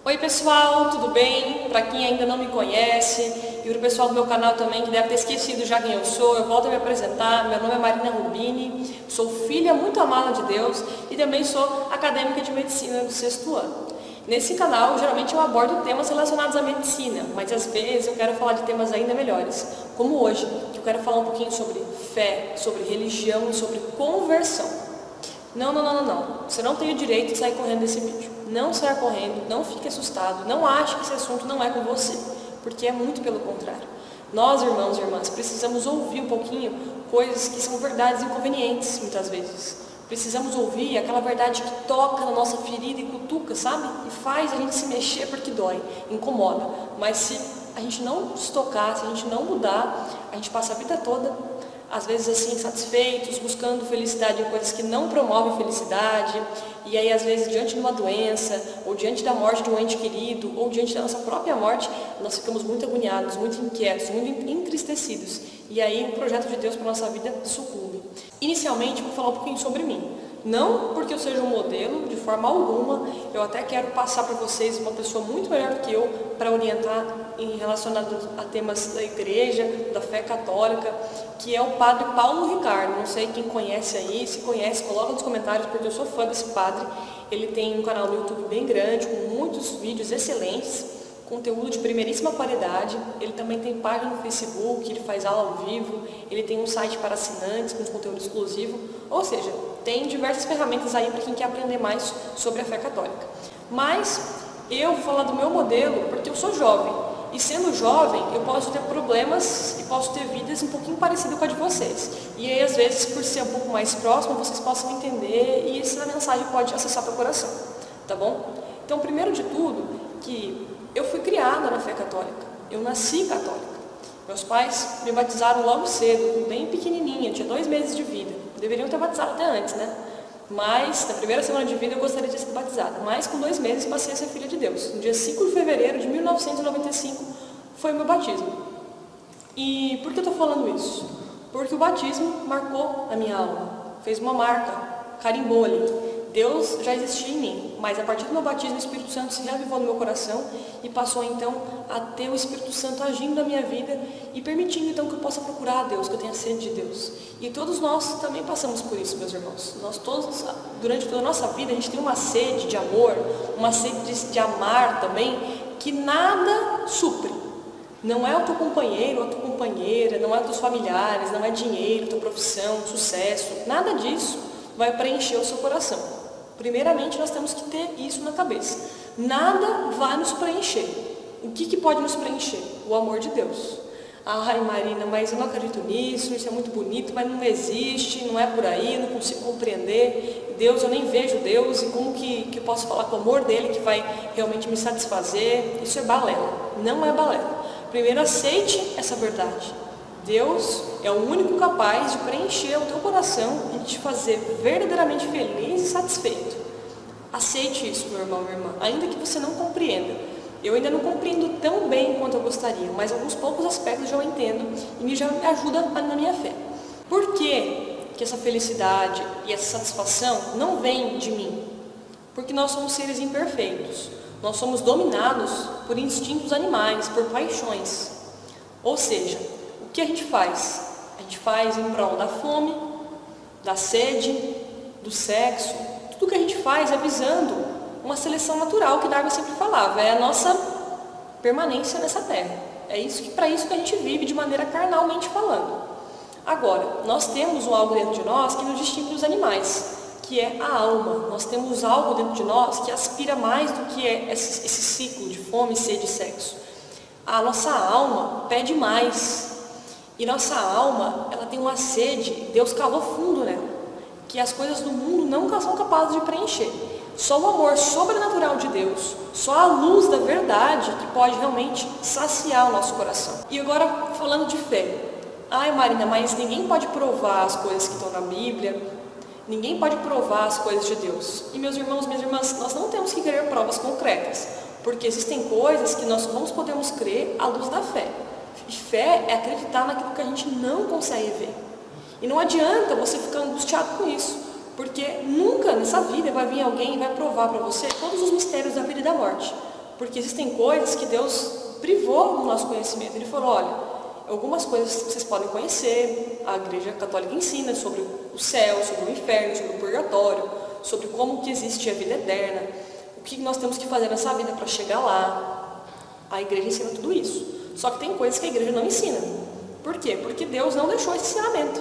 Oi pessoal, tudo bem? Para quem ainda não me conhece e para o pessoal do meu canal também que deve ter esquecido já quem eu sou, eu volto a me apresentar. Meu nome é Marina Rubini, sou filha muito amada de Deus e também sou acadêmica de medicina do 6º ano. Nesse canal, geralmente eu abordo temas relacionados à medicina, mas às vezes eu quero falar de temas ainda melhores, como hoje, que eu quero falar um pouquinho sobre fé, sobre religião e sobre conversão. Não. Você não tem o direito de sair correndo desse vídeo. Não saia correndo, não fique assustado, não ache que esse assunto não é com você, porque é muito pelo contrário. Nós, irmãos e irmãs, precisamos ouvir um pouquinho coisas que são verdades inconvenientes, muitas vezes. Precisamos ouvir aquela verdade que toca na nossa ferida e cutuca, sabe? E faz a gente se mexer porque dói, incomoda. Mas se a gente não se tocar, se a gente não mudar, a gente passa a vida toda às vezes assim, insatisfeitos, buscando felicidade em coisas que não promovem felicidade, e aí às vezes diante de uma doença, ou diante da morte de um ente querido, ou diante da nossa própria morte, nós ficamos muito agoniados, muito inquietos, muito entristecidos, e aí o projeto de Deus para a nossa vida sucumbe. Inicialmente, vou falar um pouquinho sobre mim. Não porque eu seja um modelo, de forma alguma, eu até quero passar para vocês uma pessoa muito melhor do que eu para orientar em relacionado a temas da igreja, da fé católica, que é o padre Paulo Ricardo. Não sei quem conhece aí, se conhece, coloca nos comentários, porque eu sou fã desse padre. Ele tem um canal no YouTube bem grande, com muitos vídeos excelentes, conteúdo de primeiríssima qualidade. Ele também tem página no Facebook, ele faz aula ao vivo, ele tem um site para assinantes com conteúdo exclusivo, ou seja, tem diversas ferramentas aí para quem quer aprender mais sobre a fé católica. Mas eu vou falar do meu modelo porque eu sou jovem, e sendo jovem eu posso ter problemas e posso ter vidas um pouquinho parecidas com a de vocês. E aí às vezes, por ser um pouco mais próximo, vocês possam entender e essa mensagem pode acessar teu coração, tá bom? Então, primeiro de tudo, que eu fui criada na fé católica, eu nasci católica. Meus pais me batizaram logo cedo, bem pequenininha, tinha 2 meses de vida. Deveriam ter batizado até antes, né? Mas, na primeira semana de vida, eu gostaria de ser batizada. Mas, com 2 meses, passei a ser filha de Deus. No dia 5 de fevereiro de 1995, foi o meu batismo. E por que eu estou falando isso? Porque o batismo marcou a minha alma. Fez uma marca, carimbou ali. Deus já existia em mim, mas a partir do meu batismo o Espírito Santo se reavivou no meu coração e passou então a ter o Espírito Santo agindo na minha vida e permitindo então que eu possa procurar a Deus, que eu tenha sede de Deus. E todos nós também passamos por isso, meus irmãos. Nós todos, durante toda a nossa vida, a gente tem uma sede de amor, uma sede de amar também, que nada supre. Não é o teu companheiro ou a tua companheira, não é os teus familiares, não é dinheiro, tua profissão, sucesso, nada disso vai preencher o seu coração. Primeiramente, nós temos que ter isso na cabeça. Nada vai nos preencher. O que pode nos preencher? O amor de Deus. Ai, Marina, mas eu não acredito nisso, isso é muito bonito, mas não existe, não é por aí, eu não consigo compreender. Deus, eu nem vejo Deus, e como que eu posso falar com o amor dele que vai realmente me satisfazer? Isso é balela. Não é balela. Primeiro, aceite essa verdade. Deus é o único capaz de preencher o teu coração e de te fazer verdadeiramente feliz e satisfeito. Aceite isso, meu irmão, minha irmã, ainda que você não compreenda. Eu ainda não compreendo tão bem quanto eu gostaria, mas alguns poucos aspectos já eu entendo e já me ajuda na minha fé. Por que essa felicidade e essa satisfação não vem de mim? Porque nós somos seres imperfeitos. Nós somos dominados por instintos animais, por paixões. Ou seja, o que a gente faz? A gente faz em prol da fome, da sede, do sexo. Tudo que a gente faz é visando uma seleção natural que Darwin sempre falava. É a nossa permanência nessa terra. É para isso que a gente vive de maneira carnalmente falando. Agora, nós temos algo dentro de nós que nos distingue dos animais, que é a alma. Nós temos algo dentro de nós que aspira mais do que esse ciclo de fome, sede e sexo. A nossa alma pede mais. E nossa alma, ela tem uma sede, Deus cavou fundo nela, que as coisas do mundo nunca são capazes de preencher. Só o amor sobrenatural de Deus, só a luz da verdade que pode realmente saciar o nosso coração. E agora, falando de fé. Ai, Marina, mas ninguém pode provar as coisas que estão na Bíblia, ninguém pode provar as coisas de Deus. E meus irmãos, minhas irmãs, nós não temos que querer provas concretas, porque existem coisas que nós não podemos crer à luz da fé. E fé é acreditar naquilo que a gente não consegue ver. E não adianta você ficar angustiado com isso, porque nunca nessa vida vai vir alguém e vai provar para você todos os mistérios da vida e da morte. Porque existem coisas que Deus privou no nosso conhecimento. Ele falou, olha, algumas coisas vocês podem conhecer, a Igreja Católica ensina sobre o céu, sobre o inferno, sobre o purgatório, sobre como que existe a vida eterna, o que nós temos que fazer nessa vida para chegar lá. A Igreja ensina tudo isso. Só que tem coisas que a Igreja não ensina. Por quê? Porque Deus não deixou esse ensinamento.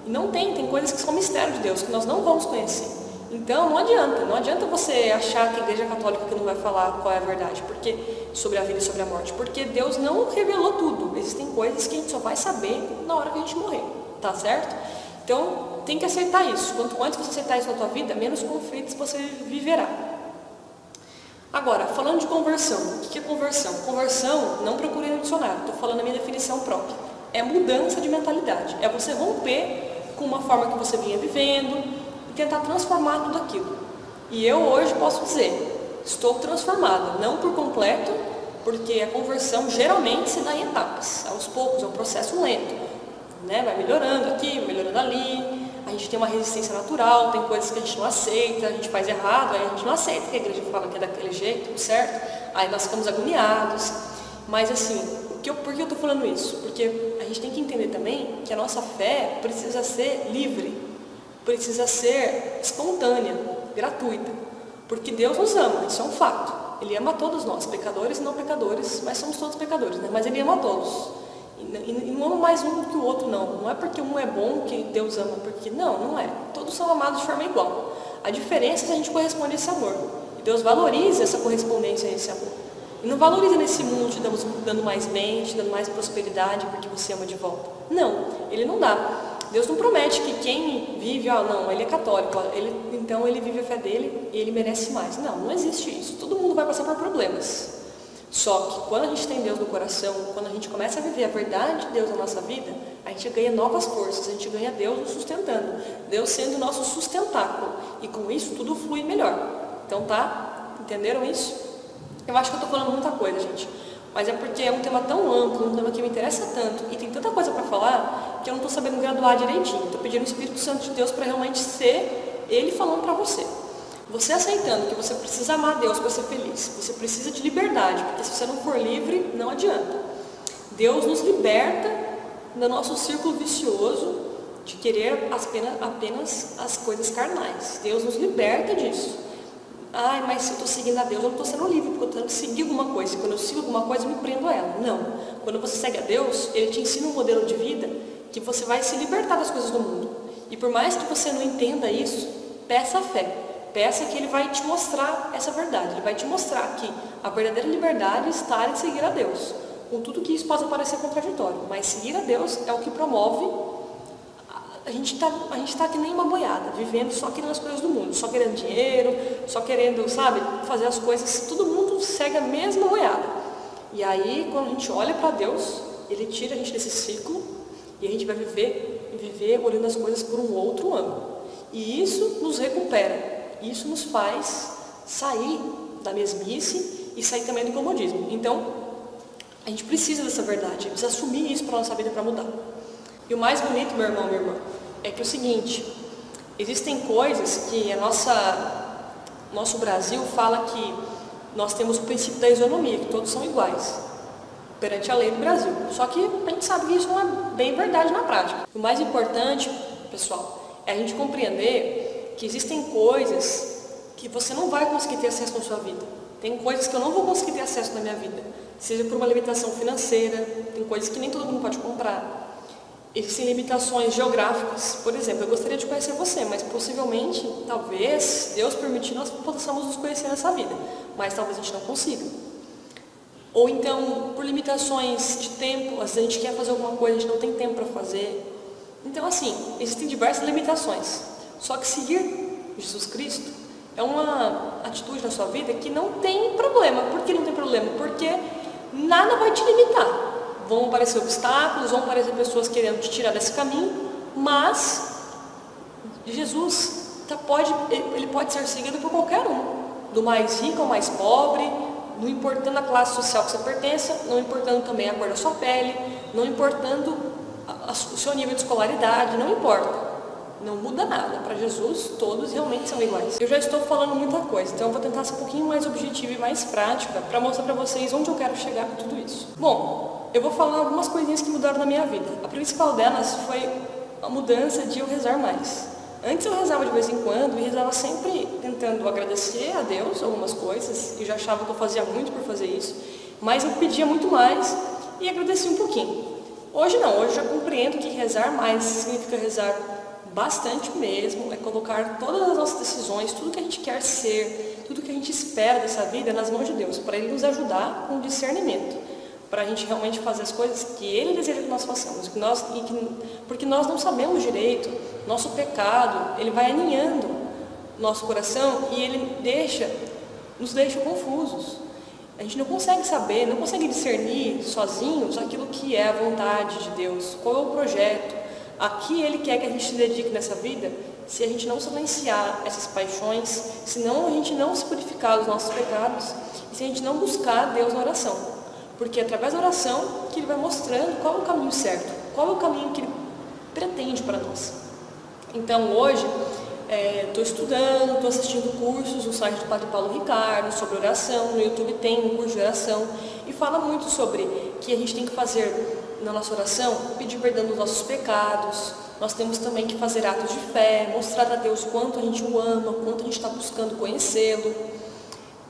E não tem coisas que são mistério de Deus, que nós não vamos conhecer. Então não adianta você achar que a Igreja Católica que não vai falar qual é a verdade, porque sobre a vida e sobre a morte, porque Deus não revelou tudo. Existem coisas que a gente só vai saber na hora que a gente morrer, tá certo? Então tem que aceitar isso. Quanto antes você aceitar isso na tua vida, menos conflitos você viverá. Agora, falando de conversão, o que é conversão? Conversão, não procurei no dicionário, estou falando a minha definição própria. É mudança de mentalidade, é você romper com uma forma que você vinha vivendo e tentar transformar tudo aquilo. E eu hoje posso dizer, estou transformada, não por completo, porque a conversão geralmente se dá em etapas, aos poucos, é um processo lento, né? Vai melhorando aqui, melhorando ali. A gente tem uma resistência natural, tem coisas que a gente não aceita, a gente faz errado, aí a gente não aceita que a igreja fala que é daquele jeito, certo? Aí nós ficamos agoniados. Mas assim, por que eu estou falando isso? Porque a gente tem que entender também que a nossa fé precisa ser livre, precisa ser espontânea, gratuita. Porque Deus nos ama, isso é um fato. Ele ama todos nós, pecadores e não pecadores, mas somos todos pecadores, né? Mas Ele ama todos. E não ama mais um do que o outro, não. Não é porque um é bom que Deus ama, porque não é. Todos são amados de forma igual. A diferença é se a gente corresponde a esse amor. E Deus valoriza essa correspondência a esse amor. E não valoriza nesse mundo te dando mais bem, te dando mais prosperidade porque você ama de volta. Não, Ele não dá. Deus não promete que quem vive, não, ele é católico, então ele vive a fé dele e ele merece mais. Não existe isso. Todo mundo vai passar por problemas. Só que quando a gente tem Deus no coração, quando a gente começa a viver a verdade de Deus na nossa vida, a gente ganha novas forças, a gente ganha Deus nos sustentando, Deus sendo o nosso sustentáculo. E com isso tudo flui melhor. Então tá? Entenderam isso? Eu acho que eu estou falando muita coisa, gente. Mas é porque é um tema tão amplo, um tema que me interessa tanto, e tem tanta coisa para falar, que eu não estou sabendo graduar direitinho. Estou pedindo o Espírito Santo de Deus para realmente ser Ele falando para você. Você aceitando que você precisa amar Deus para ser feliz, você precisa de liberdade, porque se você não for livre, não adianta. Deus nos liberta do nosso círculo vicioso de querer apenas as coisas carnais. Deus nos liberta disso. Mas se eu estou seguindo a Deus, eu não estou sendo livre, porque eu tenho que seguir alguma coisa. E quando eu sigo alguma coisa, eu me prendo a ela. Não. Quando você segue a Deus, Ele te ensina um modelo de vida que você vai se libertar das coisas do mundo. E por mais que você não entenda isso, peça a fé. Peça que Ele vai te mostrar essa verdade. Ele vai te mostrar que a verdadeira liberdade está em seguir a Deus. Com tudo que isso possa parecer contraditório. Mas seguir a Deus é o que promove. A gente tá que nem uma boiada, vivendo só querendo as coisas do mundo. Só querendo dinheiro, só querendo, fazer as coisas. Todo mundo segue a mesma boiada. E aí, quando a gente olha para Deus, Ele tira a gente desse ciclo. E a gente vai viver olhando as coisas por um outro ângulo. E isso nos recupera. Isso nos faz sair da mesmice e sair também do comodismo. Então, a gente precisa dessa verdade, a gente precisa assumir isso para a nossa vida para mudar. E o mais bonito, meu irmão, minha irmã, é que é o seguinte, existem coisas que nosso Brasil fala que nós temos o princípio da isonomia, que todos são iguais perante a lei do Brasil. Só que a gente sabe que isso não é bem verdade na prática. O mais importante, pessoal, é a gente compreender que existem coisas que você não vai conseguir ter acesso na sua vida. Tem coisas que eu não vou conseguir ter acesso na minha vida. Seja por uma limitação financeira, tem coisas que nem todo mundo pode comprar. Existem limitações geográficas. Por exemplo, eu gostaria de conhecer você, mas possivelmente, talvez, Deus permitir, nós possamos nos conhecer nessa vida. Mas talvez a gente não consiga. Ou então, por limitações de tempo, às vezes a gente quer fazer alguma coisa, a gente não tem tempo para fazer. Então, assim, existem diversas limitações. Só que seguir Jesus Cristo é uma atitude na sua vida que não tem problema. Por que não tem problema? Porque nada vai te limitar. Vão aparecer obstáculos, vão aparecer pessoas querendo te tirar desse caminho, mas Jesus ele pode ser seguido por qualquer um. Do mais rico ao mais pobre, não importando a classe social que você pertença, não importando também a cor da sua pele, não importando o seu nível de escolaridade, não importa. Não muda nada. Para Jesus, todos realmente são iguais. Eu já estou falando muita coisa, então eu vou tentar ser um pouquinho mais objetiva e mais prática para mostrar para vocês onde eu quero chegar com tudo isso. Bom, eu vou falar algumas coisinhas que mudaram na minha vida. A principal delas foi a mudança de eu rezar mais. Antes eu rezava de vez em quando e rezava sempre tentando agradecer a Deus algumas coisas. Eu já achava que eu fazia muito por fazer isso, mas eu pedia muito mais e agradecia um pouquinho. Hoje não, hoje eu já compreendo que rezar mais significa rezar bastante mesmo, é colocar todas as nossas decisões, tudo que a gente quer ser, tudo que a gente espera dessa vida nas mãos de Deus, para Ele nos ajudar com o discernimento, para a gente realmente fazer as coisas que Ele deseja que nós façamos, porque nós não sabemos direito, nosso pecado, ele vai aninhando nosso coração e ele nos deixa confusos. A gente não consegue saber, não consegue discernir sozinhos aquilo que é a vontade de Deus, qual é o projeto, a que Ele quer que a gente se dedique nessa vida, se a gente não silenciar essas paixões, se não a gente não se purificar dos nossos pecados, e se a gente não buscar Deus na oração. Porque é através da oração que Ele vai mostrando qual é o caminho certo, qual é o caminho que Ele pretende para nós. Então hoje, estou estudando, estou assistindo cursos no site do Padre Paulo Ricardo sobre oração, no YouTube tem um curso de oração e fala muito sobre que a gente tem que fazer na nossa oração, pedir perdão dos nossos pecados, nós temos também que fazer atos de fé, mostrar a Deus quanto a gente o ama, quanto a gente está buscando conhecê-lo,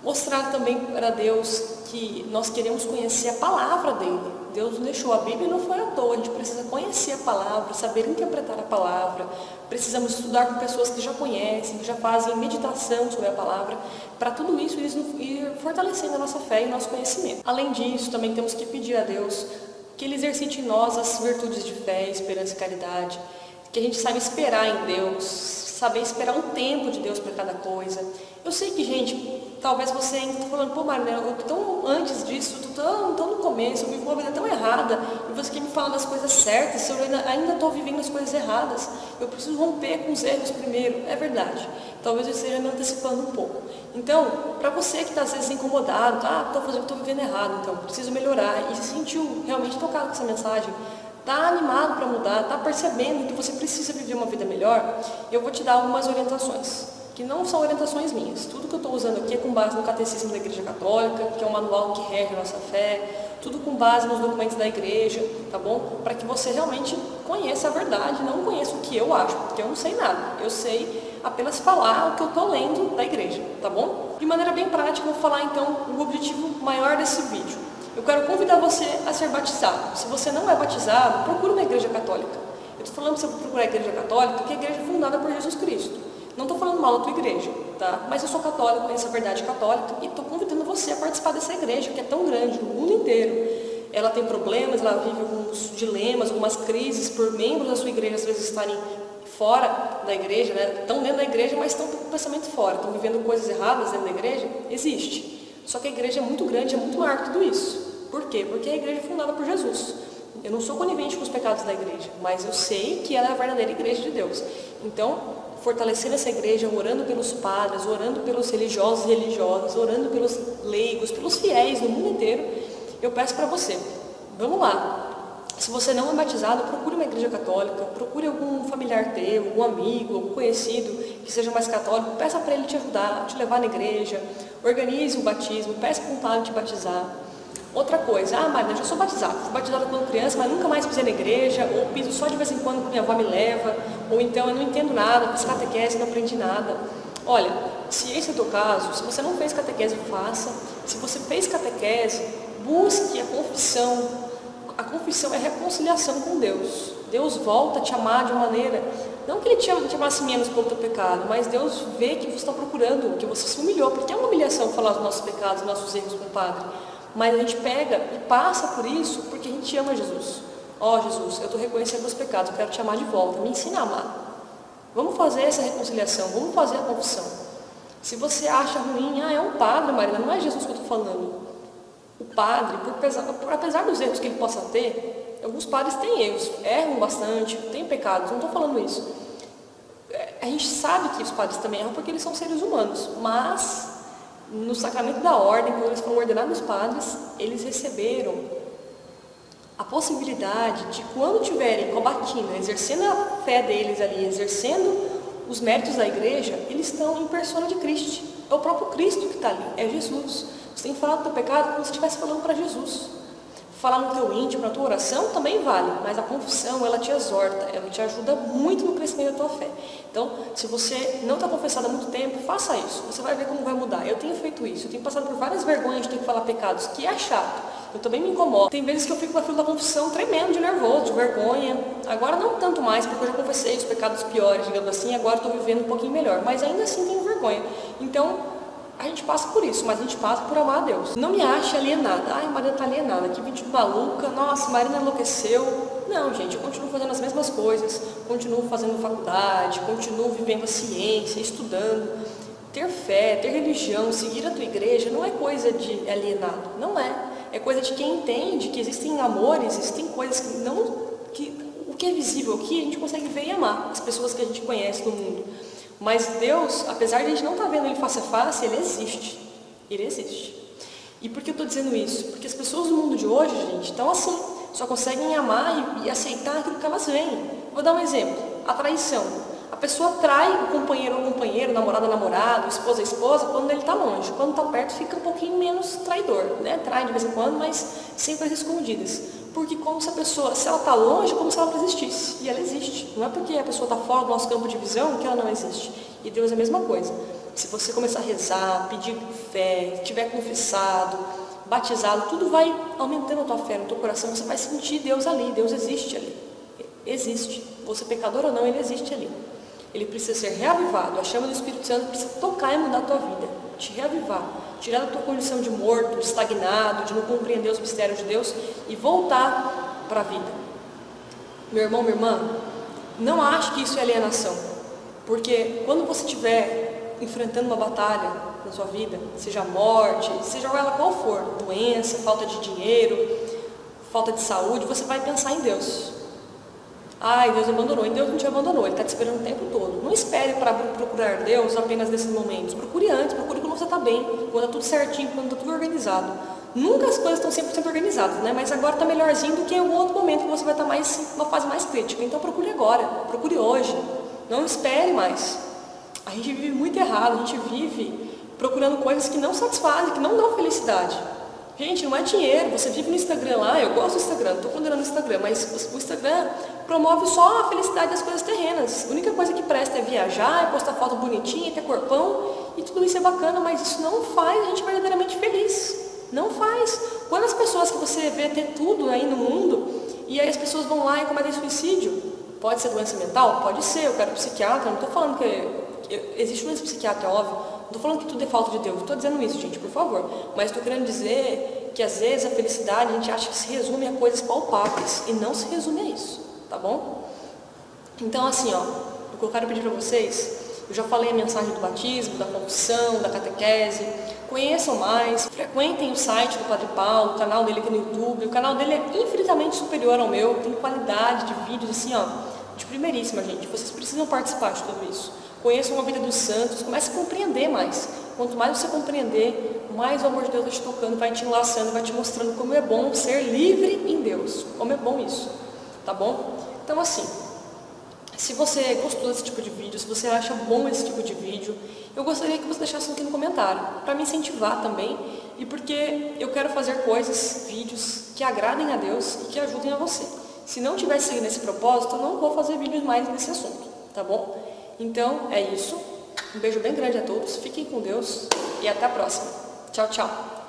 mostrar também para Deus que nós queremos conhecer a palavra dele. Deus nos deixou a Bíblia e não foi à toa, a gente precisa conhecer a palavra, saber interpretar a palavra, precisamos estudar com pessoas que já conhecem, que já fazem meditação sobre a palavra, para tudo isso ir fortalecendo a nossa fé e o nosso conhecimento. Além disso, também temos que pedir a Deus que Ele exercite em nós as virtudes de fé, esperança e caridade, que a gente saiba esperar em Deus, saber esperar um tempo de Deus para cada coisa. Eu sei que, gente, talvez você ainda está falando, pô, Marina, eu estou tão antes disso, estou tão no começo, eu vivo uma vida tão errada, e você quer me falar das coisas certas, se eu ainda estou vivendo as coisas erradas, eu preciso romper com os erros primeiro. É verdade, talvez eu esteja me antecipando um pouco. Então, para você que está às vezes incomodado, estou vivendo errado, então preciso melhorar, e se sentiu realmente tocado com essa mensagem, está animado para mudar, está percebendo que você precisa viver uma vida melhor, eu vou te dar algumas orientações, que não são orientações minhas. Tudo que eu estou usando aqui é com base no Catecismo da Igreja Católica, que é um manual que rege a nossa fé, tudo com base nos documentos da Igreja, tá bom? Para que você realmente conheça a verdade, não conheça o que eu acho, porque eu não sei nada, eu sei apenas falar o que eu estou lendo da Igreja, tá bom? De maneira bem prática, eu vou falar então o objetivo maior desse vídeo. Eu quero convidar você a ser batizado. Se você não é batizado, procure uma igreja católica. Eu estou falando para você procurar a igreja católica, porque é a igreja é fundada por Jesus Cristo. Não estou falando mal da tua igreja, tá? Mas eu sou católico, conheço a verdade católica e estou convidando você a participar dessa igreja, que é tão grande no mundo inteiro. Ela tem problemas, ela vive alguns dilemas, algumas crises por membros da sua igreja às vezes estarem fora da igreja, né? Estão dentro da igreja, mas estão com o pensamento fora, estão vivendo coisas erradas dentro da igreja. Existe. Só que a igreja é muito grande, é muito maior que tudo isso. Por quê? Porque a igreja é fundada por Jesus. Eu não sou conivente com os pecados da igreja, mas eu sei que ela é a verdadeira igreja de Deus. Então, fortalecendo essa igreja, orando pelos padres, orando pelos religiosos e religiosas, orando pelos leigos, pelos fiéis no mundo inteiro, eu peço para você, vamos lá. Se você não é batizado, procure uma igreja católica, procure algum familiar teu, algum amigo, algum conhecido que seja mais católico, peça para ele te ajudar, te levar na igreja, organize o batismo, peça para um padre te batizar. Outra coisa, Marina, eu já sou batizada. Fui batizada quando criança, mas nunca mais pisei na igreja, ou piso só de vez em quando minha avó me leva, ou então eu não entendo nada, fiz catequese, não aprendi nada. Olha, se esse é o teu caso, se você não fez catequese, faça. Se você fez catequese, busque a confissão. A confissão é reconciliação com Deus. Deus volta a te amar de uma maneira, não que Ele te amasse menos pelo teu pecado, mas Deus vê que você está procurando, que você se humilhou, porque é uma humilhação falar dos nossos pecados, dos nossos erros com o Padre. Mas a gente pega e passa por isso porque a gente ama Jesus. Jesus, eu estou reconhecendo meus pecados, eu quero te amar de volta, me ensina a amar. Vamos fazer essa reconciliação, vamos fazer a confissão. Se você acha ruim, é um padre, Marina, não é Jesus que eu estou falando. O padre, apesar dos erros que ele possa ter, alguns padres têm erros, erram bastante, têm pecados, não estou falando isso. A gente sabe que os padres também erram porque eles são seres humanos, mas no sacramento da ordem, quando eles foram ordenados padres, eles receberam a possibilidade de, quando tiverem com a batina, exercendo a fé deles ali, exercendo os méritos da igreja, eles estão em persona de Cristo. É o próprio Cristo que está ali, é Jesus. Você tem que falar do teu pecado como se estivesse falando para Jesus. Falar no teu íntimo, na tua oração, também vale, mas a confissão, ela te exorta, ela te ajuda muito no crescimento da tua fé. Então, se você não está confessado há muito tempo, faça isso, você vai ver como vai mudar. Eu tenho feito isso, eu tenho passado por várias vergonhas de ter que falar pecados, que é chato, eu também me incomodo. Tem vezes que eu fico na fila da confissão tremendo de nervoso, de vergonha. Agora não tanto mais, porque eu já confessei os pecados piores, digamos assim, agora estou vivendo um pouquinho melhor, mas ainda assim tenho vergonha. Então, a gente passa por isso, mas a gente passa por amar a Deus. Não me ache alienada. Ai, Marina está alienada, que vídeo maluca, nossa, Marina enlouqueceu. Não, gente, eu continuo fazendo as mesmas coisas, continuo fazendo faculdade, continuo vivendo a ciência, estudando. Ter fé, ter religião, seguir a tua igreja não é coisa de alienado, não é. É coisa de quem entende que existem amores, existem coisas que não... o que é visível aqui, a gente consegue ver e amar as pessoas que a gente conhece no mundo. Mas Deus, apesar de a gente não estar vendo Ele face a face, Ele existe. Ele existe. E por que eu estou dizendo isso? Porque as pessoas do mundo de hoje, gente, estão assim. Só conseguem amar e aceitar aquilo que elas veem. Vou dar um exemplo. A traição. A pessoa trai o companheiro ou companheiro, namorado ou namorado, esposa ou esposa, quando ele está longe. Quando está perto, fica um pouquinho menos traidor, né? Trai de vez em quando, mas sempre as escondidas. Porque como se a pessoa, se ela está longe, é como se ela não existisse. E ela existe. Não é porque a pessoa está fora do nosso campo de visão que ela não existe. E Deus é a mesma coisa. Se você começar a rezar, pedir fé, estiver confessado, batizado, tudo vai aumentando a tua fé no teu coração. Você vai sentir Deus ali. Deus existe ali. Existe. Você pecador ou não, Ele existe ali. Ele precisa ser reavivado. A chama do Espírito Santo precisa tocar e mudar a tua vida. Te reavivar. Tirar da tua condição de morto, de estagnado, de não compreender os mistérios de Deus e voltar para a vida. Meu irmão, minha irmã, não ache que isso é alienação. Porque quando você estiver enfrentando uma batalha na sua vida, seja morte, seja ela qual for, doença, falta de dinheiro, falta de saúde, você vai pensar em Deus. Ai, Deus me abandonou. E Deus não te abandonou, Ele está te esperando o tempo todo. Não espere para procurar Deus apenas nesses momentos. Procure antes, procure quando você está bem, quando está tudo certinho, quando está tudo organizado. Nunca as coisas estão 100% organizadas, né? Mas agora está melhorzinho do que o outro momento que você vai estar mais, uma fase mais crítica. Então procure agora, procure hoje. Não espere mais. A gente vive muito errado, a gente vive procurando coisas que não satisfazem, que não dão felicidade. Gente, não é dinheiro, você vive no Instagram lá, eu gosto do Instagram, não estou condenando o Instagram, mas o Instagram promove só a felicidade das coisas terrenas. A única coisa que presta é viajar, é postar foto bonitinha, ter corpão, e tudo isso é bacana, mas isso não faz a gente verdadeiramente feliz. Não faz. Quando as pessoas que você vê ter tudo aí no mundo, e aí as pessoas vão lá e cometem suicídio, pode ser doença mental? Pode ser, eu quero psiquiatra, não estou falando que existe doença psiquiatra, é óbvio. Não estou falando que tudo é falta de Deus, não estou dizendo isso, gente, por favor. Mas estou querendo dizer que às vezes a felicidade a gente acha que se resume a coisas palpáveis, e não se resume a isso, tá bom? Então assim, ó, o que eu quero pedir para vocês, eu já falei a mensagem do batismo, da confissão, da catequese, conheçam mais, frequentem o site do Padre Paulo, o canal dele aqui no YouTube, o canal dele é infinitamente superior ao meu, tem qualidade de vídeos assim, ó, de primeiríssima, gente, vocês precisam participar de tudo isso. Conheçam a vida dos santos, comece a compreender mais. Quanto mais você compreender, mais o amor de Deus vai te tocando, vai te enlaçando, vai te mostrando como é bom ser livre em Deus. Como é bom isso, tá bom? Então assim, se você gostou desse tipo de vídeo, se você acha bom esse tipo de vídeo, eu gostaria que você deixasse aqui no comentário, para me incentivar também, e porque eu quero fazer coisas, vídeos que agradem a Deus e que ajudem a você. Se não tiver seguindo esse propósito, eu não vou fazer vídeos mais nesse assunto, tá bom? Então, é isso. Um beijo bem grande a todos. Fiquem com Deus e até a próxima. Tchau, tchau.